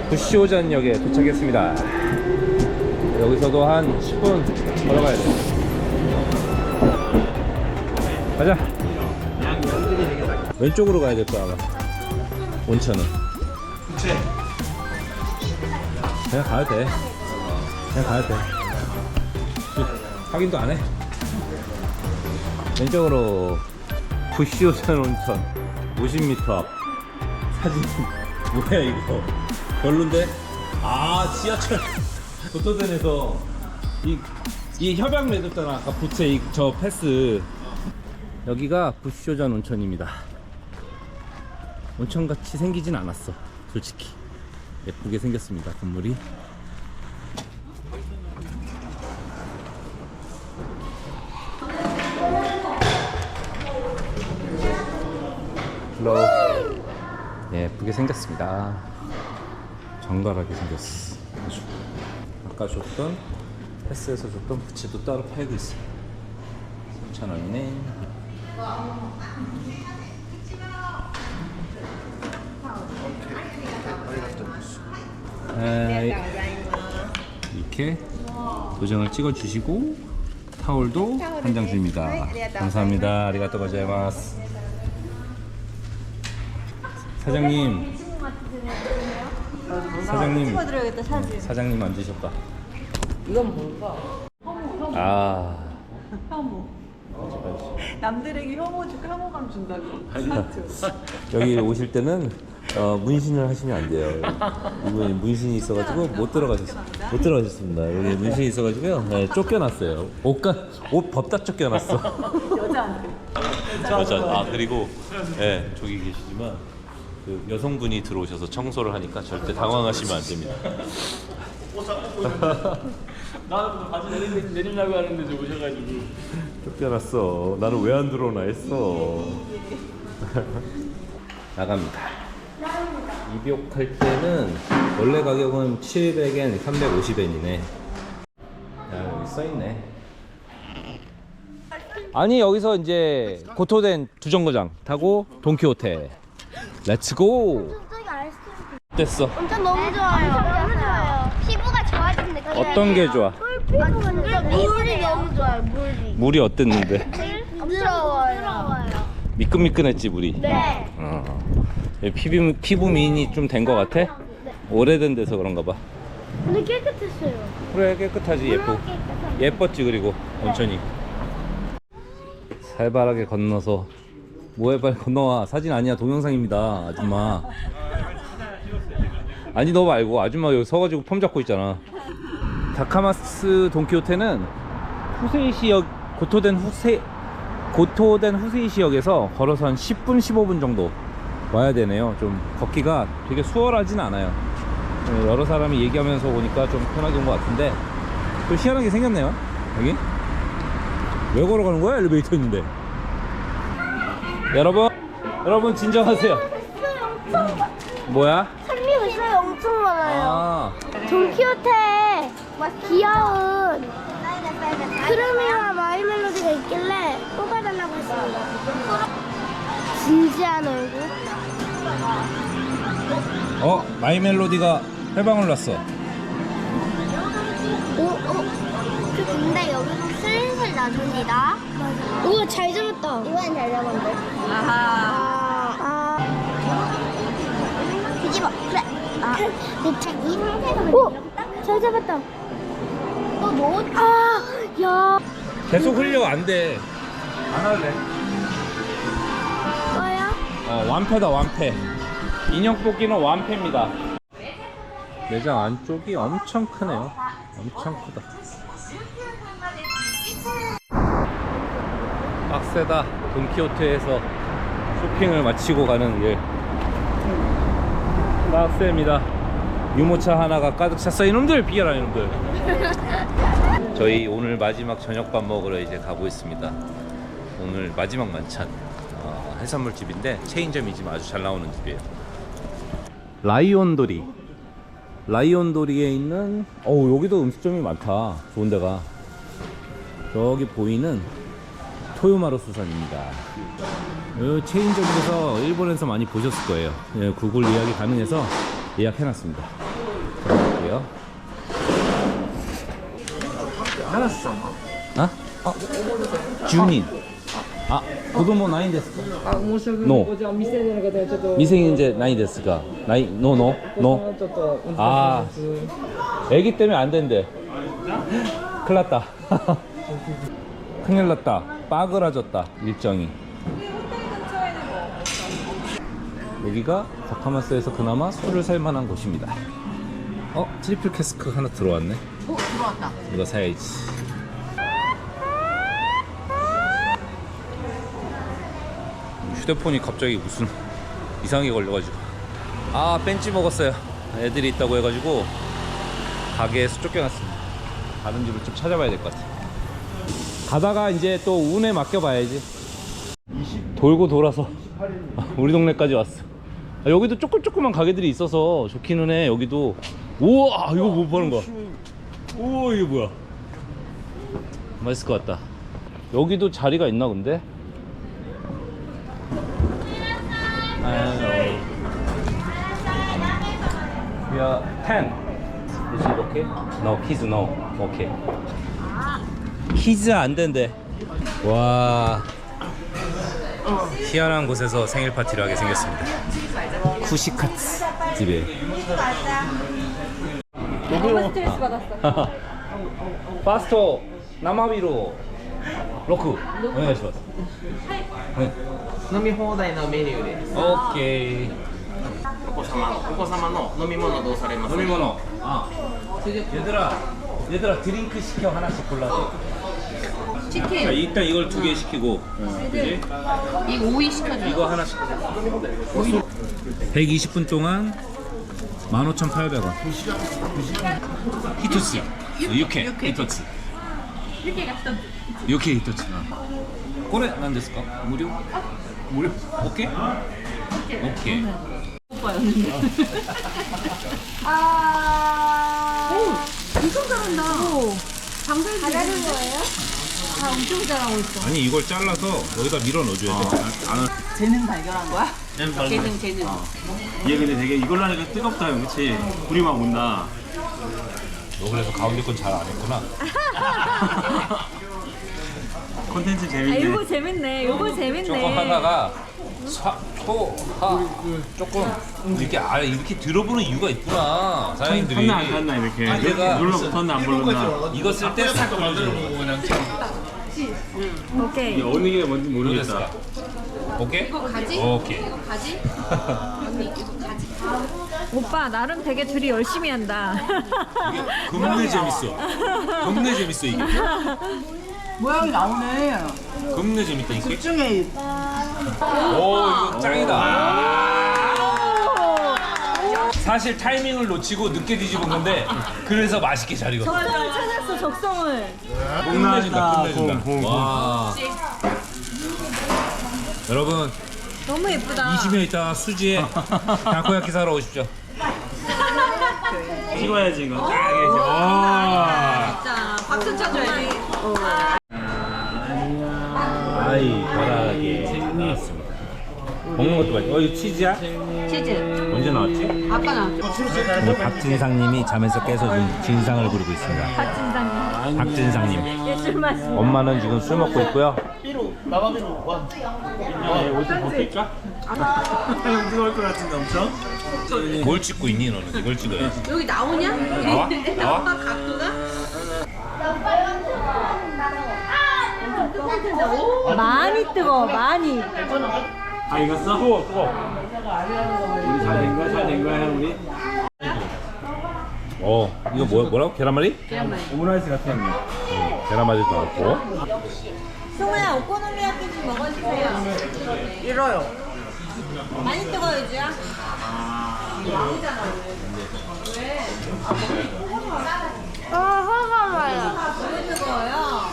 부시오전역에 도착했습니다. 여기서도 한 10분 걸어가야 돼. 가자. 왼쪽으로 가야 될 거야 아마. 온천은 그냥 가야 돼. 그냥 가야 돼. 확인도 안 해. 왼쪽으로 부시오전 온천 50m 앞. 사진 뭐야 이거? 별론데? 아 지하철 도토덴에서 이 협약 맺었잖아 아까 부채 저 패스. 여기가 부시오전 온천입니다. 온천같이 생기진 않았어 솔직히. 예쁘게 생겼습니다 건물이. 헬로. 예쁘게 생겼습니다. 정갈하게 생겼어. 아까 줬던 패스에서 줬던 부채도 따로 팔고 있어. 3,000원이네. 이렇게 도장을 찍어 주시고 타올도 한 장 줍니다. 감사합니다. 아리가또 고자이마스. 사장님, 찍어드려야겠다 사진. 사장님 앉으셨다. 이건 뭘까? 아, 혐오. 남들에게 혐오감 준다고. 하트. 여기 오실 때는 문신을 하시면 안 돼요. 이분이 문신이 있어가지고 못 들어가셨습니다. 여기 문신이 있어가지고요. 네, 쫓겨났어요. 옷 벗다 쫓겨났어. 여자한테. 여자. 그리고 네, 저기 계시지만 그 여성분이 들어오셔서 청소를 하니까 절대 당황하시면 안 됩니다. 나는 바지 내리려고 하는데 저 오셔가지고 쫓겨났어. 나는 왜 안 들어오나 했어. 나갑니다. 입욕할 때는 원래 가격은 700엔, 350엔이네. 야, 여기 써있네. 아니 여기서 이제 고토덴 두정거장 타고 돈키호테 렛츠고. 됐어. 완전 너무 좋아요. 너무 좋아요. 피부가 좋아진 느낌. 어떤 게 좋아? 물이 너무 좋아요. 물이. 물이 어땠는데? 부드러워요. 미끈미끈했지 물이. 네. 피부 미인이 좀 된 거 같아? 오래된 데서 그런가 봐. 근데 깨끗했어요. 그래 깨끗하지. 예뻤지. 그리고 온천이 살벌하게 건너서. 뭐해 빨리 건너와. 사진 아니야 동영상입니다 아줌마. 아니 너 말고 아줌마 여기 서가지고 폼 잡고 있잖아. 다카마스 돈키호테는 후세이시역 고토덴 후세이시역에서 걸어서 한 10분 15분 정도 와야 되네요. 좀 걷기가 되게 수월하진 않아요. 여러 사람이 얘기하면서 오니까 좀 편하게 온 것 같은데 또 희한하게 생겼네요. 여기 왜 걸어가는 거야? 엘리베이터 있는데. 여러분 진정하세요. 뭐야? 산미가 엄청 많아요. 아, 돈키호테 귀여운 크루미와 마이멜로디가 있길래 뽑아달라고 했습니다. 진지한 얼굴. 마이멜로디가 해방을 났어. 근데 여기서 슬슬 나줍니다. 우와 잘 잡았다. 이번엔 잘 잡았는데. 뒤집어. 그래. 이 상태에서 오! 잘 잡았다. 너 넣었. 야. 계속 흘려. 안 돼. 안 할래. 뭐야? 완패다 완패. 인형 뽑기는 완패입니다. 매장 안쪽이 엄청 크네요. 엄청 크다. 빡세다. 돈키호테에서 쇼핑을 마치고 가는 길. 빡셉니다. 유모차 하나가 가득 찼어. 이놈들 비켜라 이놈들. 저희 오늘 마지막 저녁밥 먹으러 이제 가고 있습니다. 오늘 마지막 만찬. 해산물 집인데 체인점이지만 아주 잘 나오는 집이에요. 라이온도리에 있는 여기도 음식점이 많다. 좋은 데가. 저기 보이는 토요마루 수산입니다. 이 체인점에서 일본에서 많이 보셨을 거예요. 구글 예약이 가능해서 예약해놨습니다. 드릴게요. 아? 주닌. 아, 고도모 나이ですか? もうすぐ No. じゃあ店での方はちょっと 미생인제 나이ですか? 나이 노 노 ち 노. ょっと 아, 애기 때문에 안 된대. 큰일 났다. 큰일 났다. 빠그라졌다. 일정이. 여기가 다카마스에서 그나마 술을 살 만한 곳입니다. 트리플 캐스크 하나 들어왔네. 들어왔다. 이거 사야지. 휴대폰이 갑자기 무슨 이상하게 걸려가지고. 벤치 먹었어요. 애들이 있다고 해가지고 가게에서 쫓겨났습니다. 다른 집을 좀 찾아봐야 될 것 같아. 가다가 이제 또 운에 맡겨봐야지. 돌고 돌아서 우리 동네까지 왔어. 여기도 조그만 가게들이 있어서 좋기는 해. 여기도. 우와, 이거 뭐 하는 거야? 우와, 이게 뭐야? 맛있을 것 같다. 여기도 자리가 있나 근데? We are 10. Is it okay? No, kids no. Okay. 키즈 안 된대. 와. 희한한 곳에서 생일 파티를 하게 생겼습니다. 쿠시카츠 집에. 너무 스트레스 받았어. 파스토 나마비로 로크 오네가시마스. 飲み放題のメニューです 오케이. お子様の飲み物どうされますか 노미모노. 얘들아 드링크 시켜 하나씩 골라서. 자, 치킨. 일단 이걸 2개 시키고. 그지? 이 오이 시켜줘. 이거 하나씩. 120분 동안 15,800원. 히토츠. 육회 히토츠. 육회 히토츠. これ何ですか? 무료? 무료? 오케이? 오케이. 오빠였는데. 엄청 잘한다. 방금 잘하는 거예요? 엄청 잘하고 있어. 아니 이걸 잘라서 여기다 밀어 넣어줘야 돼. 재능 발견한 거야? 재능. 얘 근데 되게 이걸로 하니까 뜨겁다 형 그치? 불이 막 온다. 너 그래서 가운데 건 잘 안 했구나. 콘텐츠 재밌네. 이거 재밌네. 이거 재밌네. 조금 하다가 조금 이렇게 들어보는 이유가 있구나. 사장님들이. 탔나 안 탔나 이렇게. 아니, 내가 눌러 붙었나 안 불렀나. 이거 쓸 때 싹 걸어주고 그냥 오케이. 어느 게 뭔지 모르겠다. 오케이? 이거 가지? 오케이. 이거 가지? 언니 이거 가지? 오빠 나름 되게 둘이 열심히 한다. 겁내 재밌어. 겁내 재밌어 이게. 모양이 나오네. 겁내 재밌다 이게. 중에 오 이거 짱이다. 사실 타이밍을 놓치고 늦게 뒤집은 건데 그래서 맛있게 잘 익었어. 적성을 찾았어. 적성을. 끝내준다. 봄. 와. 여러분 너무 예쁘다. 20년 있다 수지에 다코야키 사러 오십시오. 찍어야지 이거. 와. 진짜 박수 쳐줘야지. 아이 편하게 나왔습니다. 먹는 것도 맛있어. 이거 치즈야? 치즈. 언제 나왔지? 아까 나왔죠. 오늘 박진상님이 잠에서 깨서 지금 진상을 부리고 있습니다. 박진상님. 박진상님. 예술 맛. 엄마는 지금 술 먹고 있고요. 옷좀 벗길까? 형 뜨거울 것 같은데 엄청? 뭘 찍고 있니 너는? 이걸 찍어야지. 여기 나오냐? 나와? 나와? 각도가? 많이 뜨거. 많이. 아 익었어? 뜨거. 우리 잘 된 거야? 잘 된 거야 우리? 이거 뭐라고? 계란말이? 계란말이. 오므라이스 같은 거. 계란말이도 나왔고. 승우야 오코노미야끼 좀 먹어주세요. 이러요 많이 뜨거워야지야. 화가 나요. 너무 뜨거워요.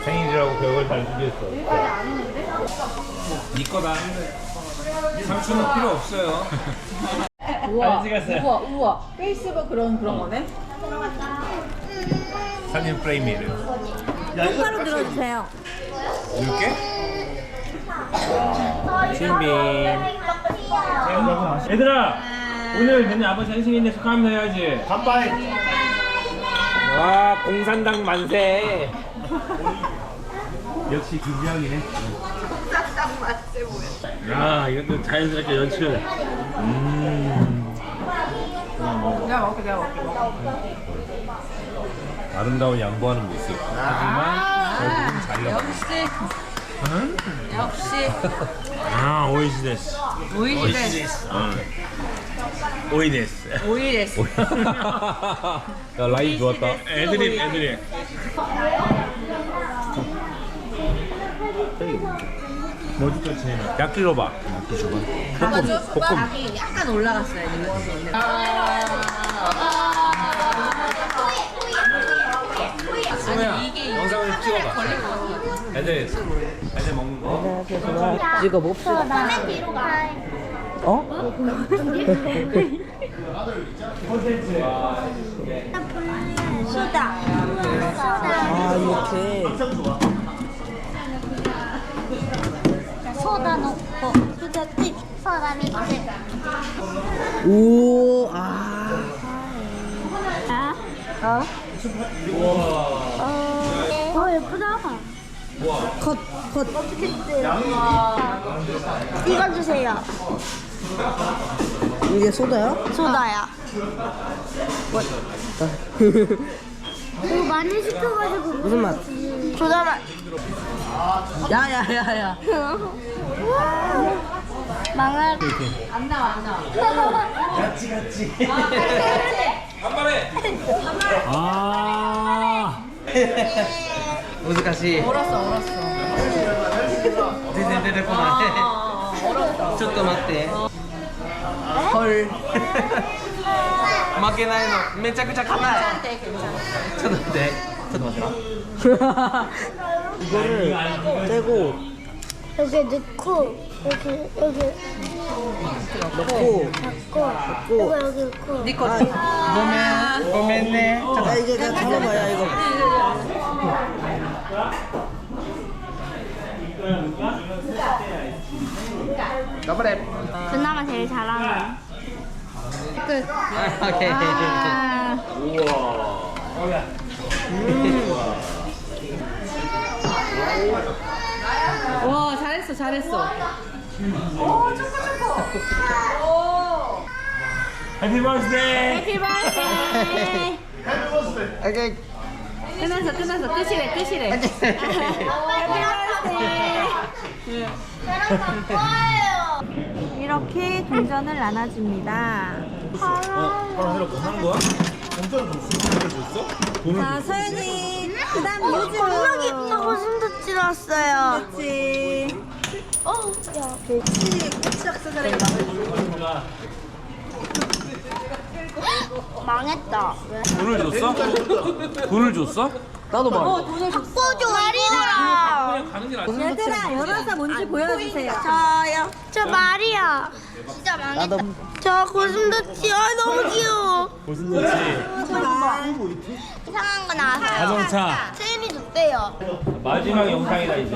생일이라고 별걸 잘 준비했어. 네 거다. 삼촌은 필요 없어요. 우와. 찍었어요. 우와. 페이스북 그런 거네. 사진 프레임이래. 똑바로 들어주세요. 이렇게? 신빈. 얘들아, 오늘 맨날 아버지 생신인데 축하합니다 해야지. 간파이. 와 공산당 만세. 역시 김지영이네. 야, 이것도 자연스럽게 연출. 아름다운 양보하는 모습. 하지만 결국은 자기가 역시 아, 오이시데스. 오이시데스. 오이데스. 오이데스. 야 라인 좋았다. 애드립. 뭐지 또 제일 야끼로바. 볶음. 약간 올라갔어요. 소야 영상을 찍어봐. 애들 먹는 거. 이거 봅시다. 다음에 뒤로 가. 소다. 아 이렇게 소다 넣고 소다 틱 소다 믹스. 오 예쁘다. 컷. 이거 주세요. 이게 소다야? 소다야. 이거 많이 시켜가지고 무슨 맛? 소다 맛. 야야야야. 망할. 안 나와. 아. 무스카시. 얼었어. 全然出てこない。ちょっと待って。헐。負けないの。めちゃくちゃ硬い。ちょっと待って。ちょっと待ってな。 이거를 떼고 여기 넣고 여기 넣고 잡고 이거 여기 넣고. 니꺼. 고멘네. 야 이제 내가 들려봐야 이거. 그나마 제일 잘하는. 끝. 오케이. 와 잘했어. 해피 버스데이. 해피 버스데이. 오케이. 끝났어. 끝이래. 해피 버스데이. 이렇게 동전을 나눠줍니다. 하는 거야? 자 서연이 그다음 유주. 겁나 깊다고 숨도 찔렀어요. 그렇지. 야. 망했다. 돈을 줬어? 나도 봐. 바꿔줘 말이더라. 그냥 가는 게 낫지. 얘들아 열어서 뭔지 보여주세요. 저요. 저 말이야. 진짜 망했다. 나도. 저 고슴도치. 너무 귀여워. 이상한 거 나왔어요. 자동차. 세윤이 줬대요. 마지막 영상이다 이제.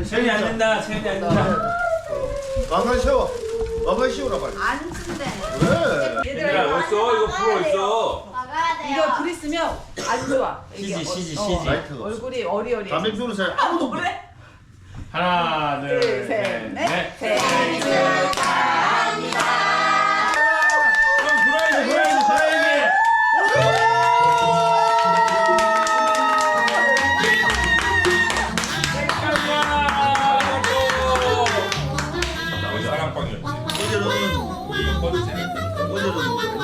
채연이 안 된다. 왕관 씌워. 왕관 씌우라 빨리. 안 준대. 왜? 얘들아 어딨어? 이거 불어 있어. 막아야 돼요. 이거 글 있으면 안 좋아. 이게 시지. 라이트가 없어. 얼굴이 어리어리. 담배 피우는 사람 아무도 없네. 그래? 하나, 둘, 셋, 넷. 생일 축하합니다. 그럼 불어야지. 사랑방이었지. 어제는